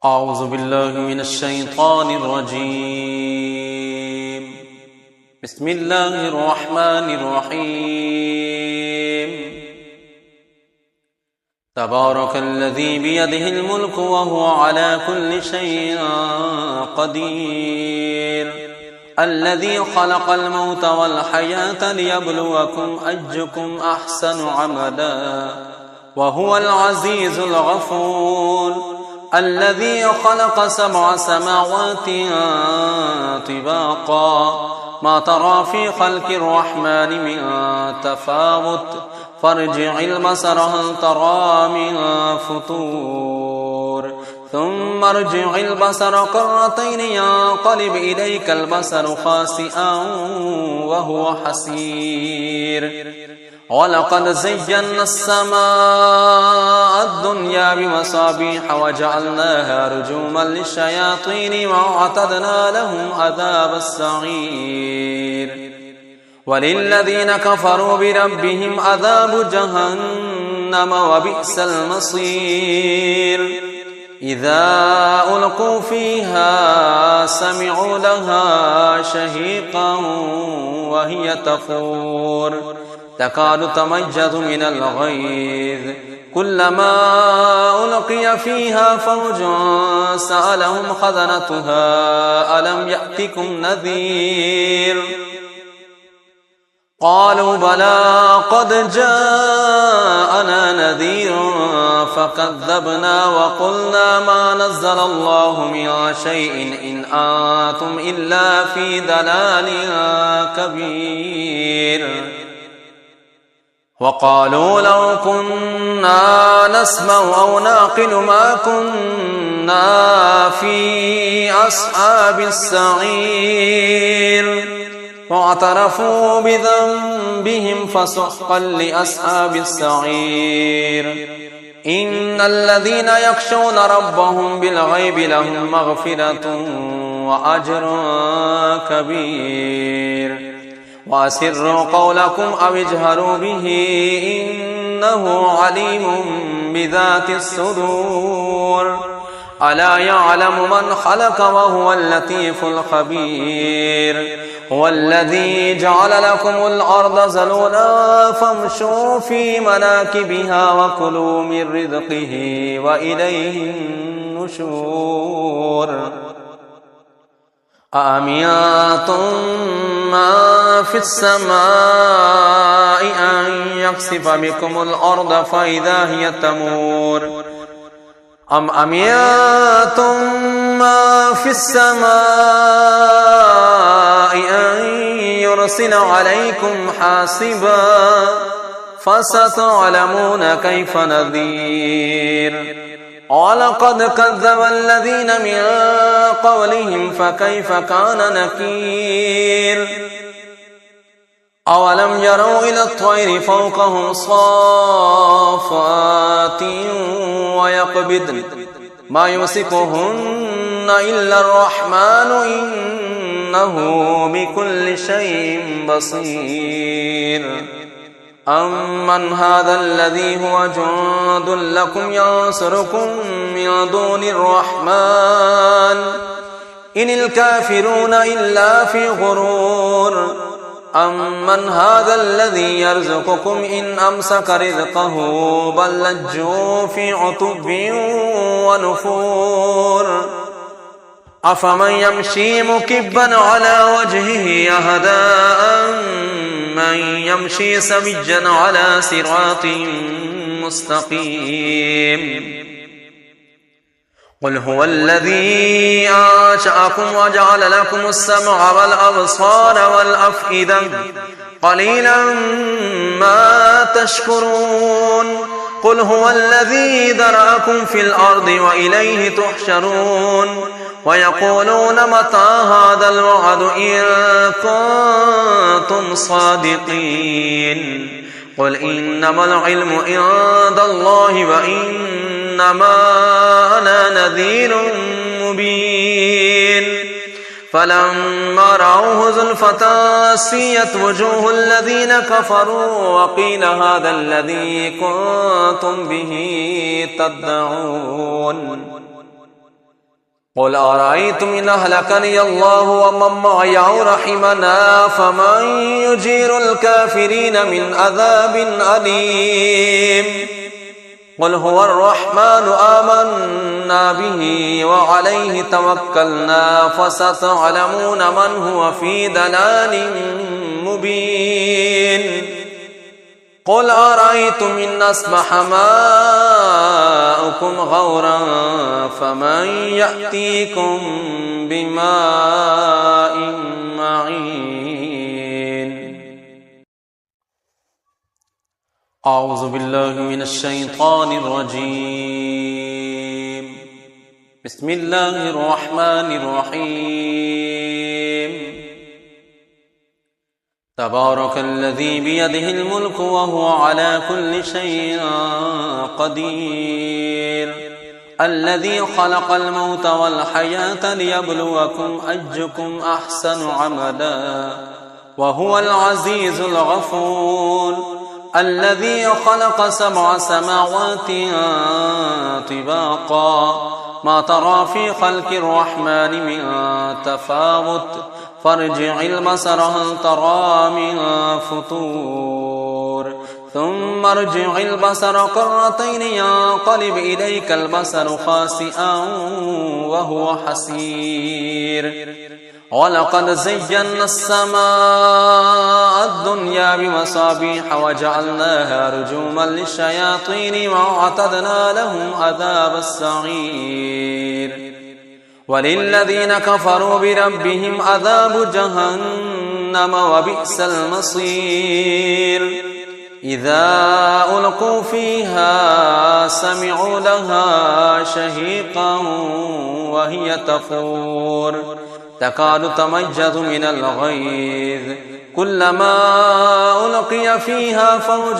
أعوذ بالله من الشيطان الرجيم. بسم الله الرحمن الرحيم. تبارك الذي بيده الملك وهو على كل شيء قدير، الذي خلق الموت والحياة ليبلوكم أيكم أحسن عملا وهو العزيز الغفور، الذي خلق 7 سماوات طباقا ما ترى في خلق الرحمن من تفاوت فارجع البصر هل ترى من فطور ثم ارجع البصر كرتين ينقلب إليك البصر خاسئا وهو حسير. ولقد زينا السماء الدنيا بمصابيح وجعلناها رجوما للشياطين وأعتدنا لهم عذاب السعير. وللذين كفروا بربهم عذاب جهنم وبئس المصير. إذا ألقوا فيها سمعوا لها شهيقا وهي تفور تكاد تميز من الغيظ كلما ألقي فيها فوج سألهم خزنتها ألم يأتكم نذير قالوا بلى قد جاءنا نذير فكذبنا وقلنا ما نزل الله من شيء إن أنتم إلا في ضلال كبير. وقالوا لو كنا نسمع أو نعقل ما كنا في أصحاب السعير واعترفوا بذنبهم فسحقا لأصحاب السعير. إن الذين يخشون ربهم بالغيب لهم مغفرة وأجر كبير. وأسروا قولكم أو اجهروا به إنه عليم بذات الصدور. ألا يعلم من خلق وهو اللطيف الخبير. هو الذي جعل لكم الأرض ذلولا فامشوا في مناكبها وكلوا من رزقه وإليه النشور. أأمنتم ما في السماء أن يخسف بكم الأرض فإذا هي تمور أم أمنتم ما في السماء أن يرسل عليكم حاصبا فستعلمون كيف نذير. ولقد كذب الذين من قبلهم فكيف كان نكير. أولم يروا إلى الطير فوقهم صافات ويقبضن ما يمسكهن إلا الرحمن إنه بكل شيء بصير. أمن هذا الذي هو جند لكم ينصركم من دون الرحمن إن الكافرون إلا في غرور. أمن هذا الذي يرزقكم إن أمسك رزقه بل لجوا في عتب ونفور. أفمن يمشي مكبا على وجهه أهدى من يمشي سويا على صراط مستقيم. قل هو الذي أنشأكم وجعل لكم السمع والأبصار والأفئدة قليلا ما تشكرون. قل هو الذي ذرأكم في الأرض وإليه تحشرون. ويقولون متى هذا الوعد إن كنتم صادقين. قل إنما العلم عند الله وإنما أنا نذير مبين. فلما رأوه زلفة سيئت وجوه الذين كفروا وقيل هذا الذي كنتم به تدعون. قل أرأيتم إن أهلكني الله ومن معي أو رحمنا فمن يجير الكافرين من عذاب أليم قل هو الرحمن آمنا به وعليه توكلنا فستعلمون من هو في ضلال مبين قل أرأيتم إن أصبح ماؤكم غورا فمن يأتيكم بماء معين أعوذ بالله من الشيطان الرجيم بسم الله الرحمن الرحيم تبارك الذي بيده الملك وهو على كل شيء قدير الذي خلق الموت والحياة ليبلوكم أيكم أحسن عملا وهو العزيز الغفور الذي خلق 7 سماوات طباقا ما ترى في خلق الرحمن من تفاوت فارجع البصر هل ترى من فطور ثم ارجع البصر كرتين ينقلب إليك البصر خاسئا وهو حسير ولقد زينا السماء الدنيا بمصابيح وجعلناها رجوما للشياطين وأعتدنا لهم عذاب السعير وللذين كفروا بربهم عذاب جهنم وبئس المصير إذا ألقوا فيها سمعوا لها شهيقا وهي تفور تكاد تميز من الغيظ كلما ألقي فيها فوج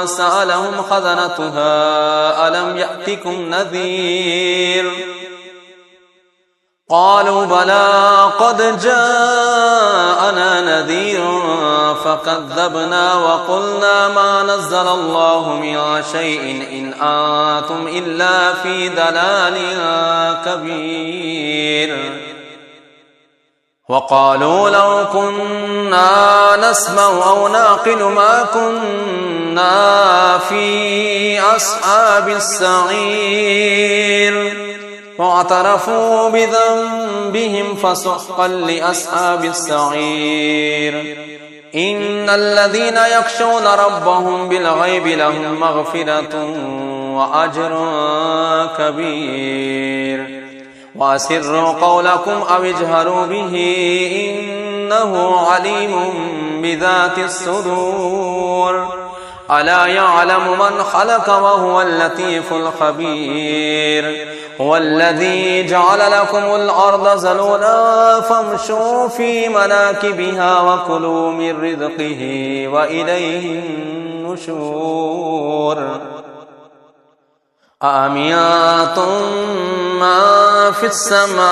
سألهم خزنتها ألم يأتكم نذير قالوا بلى قد جاءنا نذير فكذبنا وقلنا ما نزل الله من شيء إن أنتم إلا في ضلال كبير وقالوا لو كنا نسمع أو نعقل ما كنا في أصحاب السعير واعترفوا بذنبهم فسحقا لأصحاب السعير إن الذين يخشون ربهم بالغيب لهم مغفرة وأجر كبير وأسروا قولكم أو اجهروا به إنه عليم بذات الصدور ألا يعلم من خلق وهو اللطيف الخبير هو الذي جعل لكم الأرض ذلولا فامشوا في مناكبها وكلوا من رزقه وإليه النشور أأمنتم ما في السماء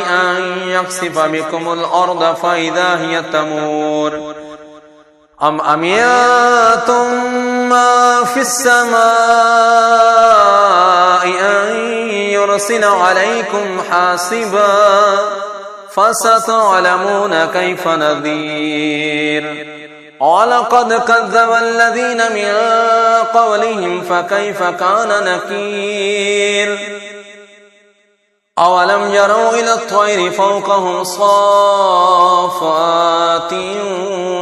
أن يخسف بكم الأرض فإذا هي تمور أم أمنتم ما في السماء أن يرسل عليكم حاصبا فستعلمون كيف نذير ولقد كذب الذين من قبلهم فكيف كان نكير أولم يروا إلى الطير فوقهم صافات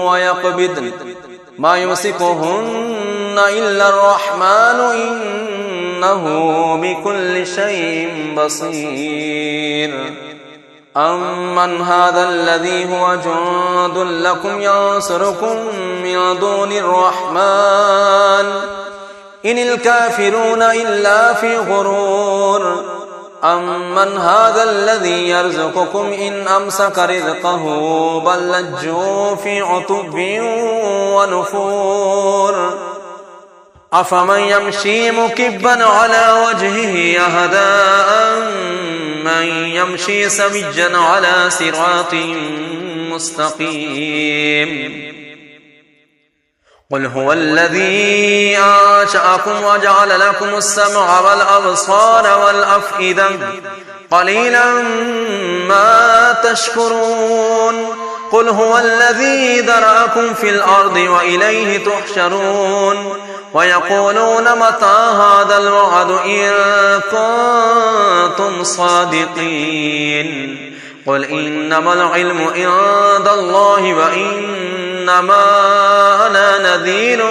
ويقبضن ما يمسكهن إلا الرحمن إنه بكل شيء بصير أمن هذا الذي هو جند لكم ينصركم من دون الرحمن إن الكافرون إلا في غرور أمن هذا الذي يرزقكم إن أمسك رزقه بل لجوا في عتب ونفور أفمن يمشي مكبا على وجهه أهدى من يمشي سويا على صراط مستقيم قل هو الذي أنشأكم وجعل لكم السمع والأبصار والأفئدة قليلا ما تشكرون قل هو الذي ذرأكم في الأرض وإليه تحشرون ويقولون متى هذا الوعد إن كنتم صادقين قل إنما العلم عند الله وإنما أنا نذير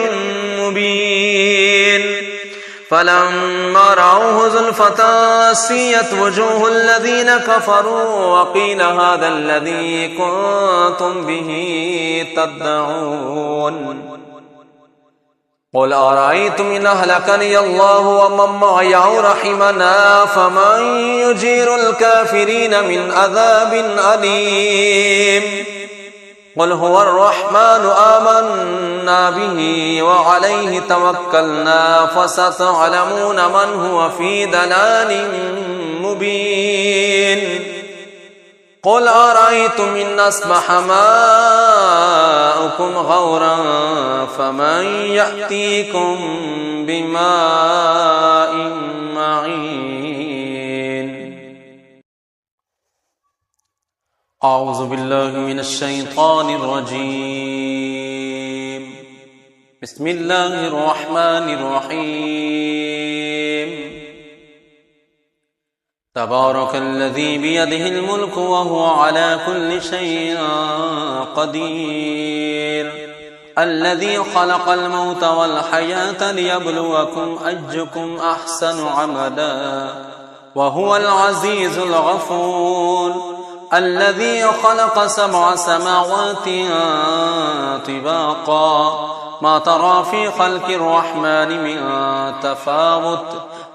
مبين فلما رأوه زلفة سيئت وجوه الذين كفروا وقيل هذا الذي كنتم به تدعون قل أرأيتم إن أهلكني الله ومن معي أو رحمنا فمن يجير الكافرين من عذاب أليم قل هو الرحمن آمنا به وعليه توكلنا فستعلمون من هو في ضلال مبين قل أرأيتم إن أصبح ماؤكم غورا فمن يأتيكم بماء معين أعوذ بالله من الشيطان الرجيم بسم الله الرحمن الرحيم تبارك الذي بيده الملك وهو على كل شيء قدير الذي خلق الموت والحياة ليبلوكم أيكم أحسن عملا وهو العزيز الغفور الذي خلق 7 سماوات طباقا ما ترى في خلق الرحمن من تفاوت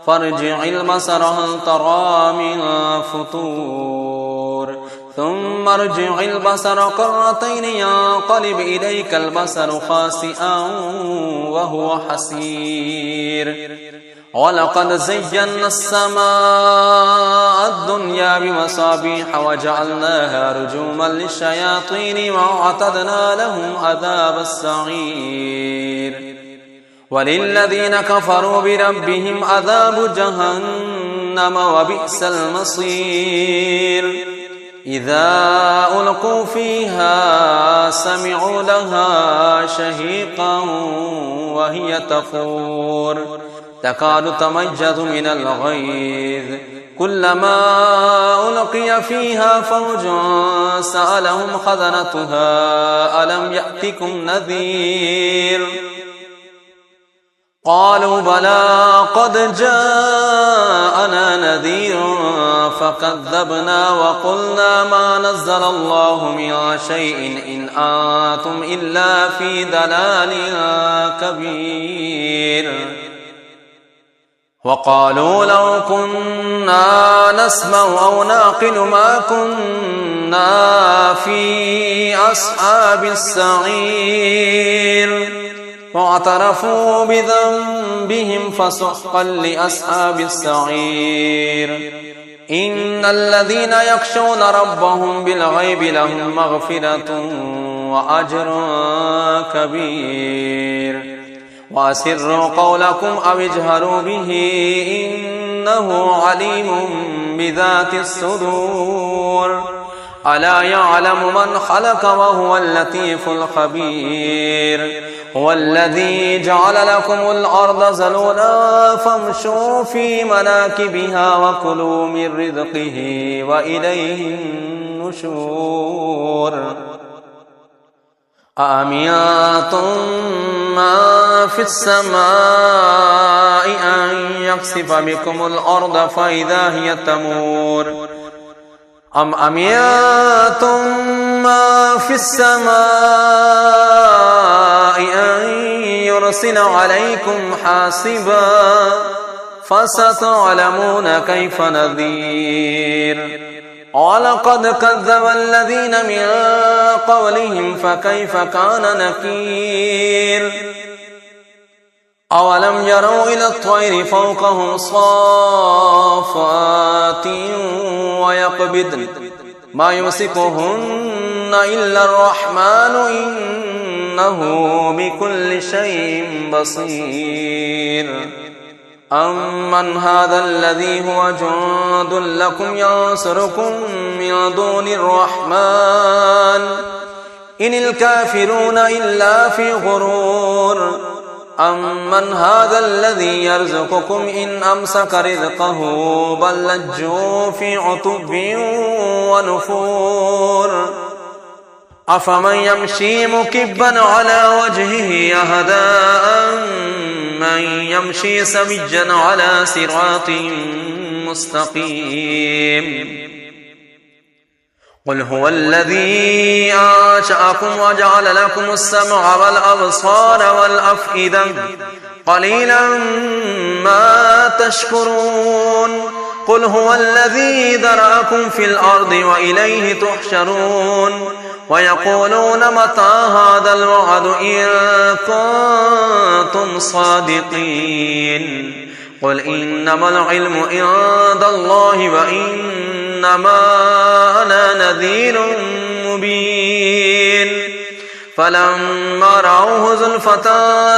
فارجع البصر هل ترى من فطور ثم ارجع البصر كرتين ينقلب إليك البصر خاسئا وهو حسير ولقد زينا السماء الدنيا بمصابيح وجعلناها رجوما للشياطين وأعتدنا لهم عذاب السعير وللذين كفروا بربهم عذاب جهنم وبئس المصير إذا ألقوا فيها سمعوا لها شهيقا وهي تفور تكاد تميز من الغيظ كلما ألقي فيها فوج سألهم خزنتها ألم يأتكم نذير قالوا بلى قد جاءنا نذير فكذبنا وقلنا ما نزل الله من شيء إن أنتم إلا في ضلال كبير وقالوا لو كنا نسمع أو نعقل ما كنا في أصحاب السعير فاعترفوا بذنبهم فسحقا لأصحاب السعير إن الذين يخشون ربهم بالغيب لهم مغفرة وأجر كبير وأسروا قولكم أو اجهروا به إنه عليم بذات الصدور ألا يعلم من خلق وهو اللطيف الخبير هو الذي جعل لكم الأرض ذلولا فامشوا في مناكبها وكلوا من رزقه وإليه النشور أأمنتم من في السماء أن يخسف بكم الأرض فإذا هي تمور أم أمنتم من في السماء أن يرسل عليكم حاصبا فستعلمون كيف نذير ولقد كذب الذين من قبلهم فكيف كان نكير أولم يروا إلى الطير فوقهم صافات ويقبضن ما يمسكهن إلا الرحمن إنه بكل شيء بصير. أمن هذا الذي هو جند لكم ينصركم من دون الرحمن إن الكافرون إلا في غرور. أمن هذا الذي يرزقكم إن أمسك رزقه بل لجوا في عتب ونفور. أفمن يمشي مكبا على وجهه أهدى من يمشي سويا على صراط مستقيم. قل هو الذي أنشأكم وجعل لكم السمع والأبصار والأفئدة قليلا ما تشكرون. قل هو الذي ذرأكم في الأرض وإليه تحشرون. ويقولون متى هذا الوعد إن كنتم صادقين. قل إنما العلم عند الله وإنما أنا نذير مبين. فلما رأوه زلفة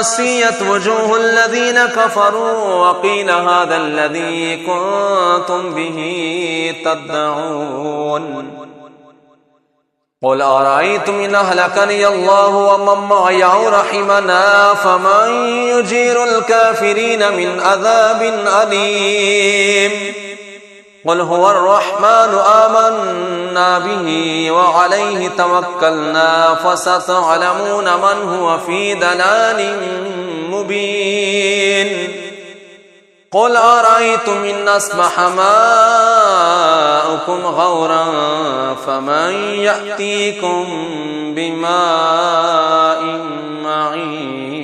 سيئت وجوه الذين كفروا وقيل هذا الذي كنتم به تدعون. قل أرأيتم إن أهلكني الله ومن معي أو رحمنا فمن يجير الكافرين من عذاب أليم. قل هو الرحمن آمنا به وعليه توكلنا فستعلمون من هو في ضلال مبين. قل أرأيتم إن أصبح ماؤكم غورا فمن يأتيكم بماء معين.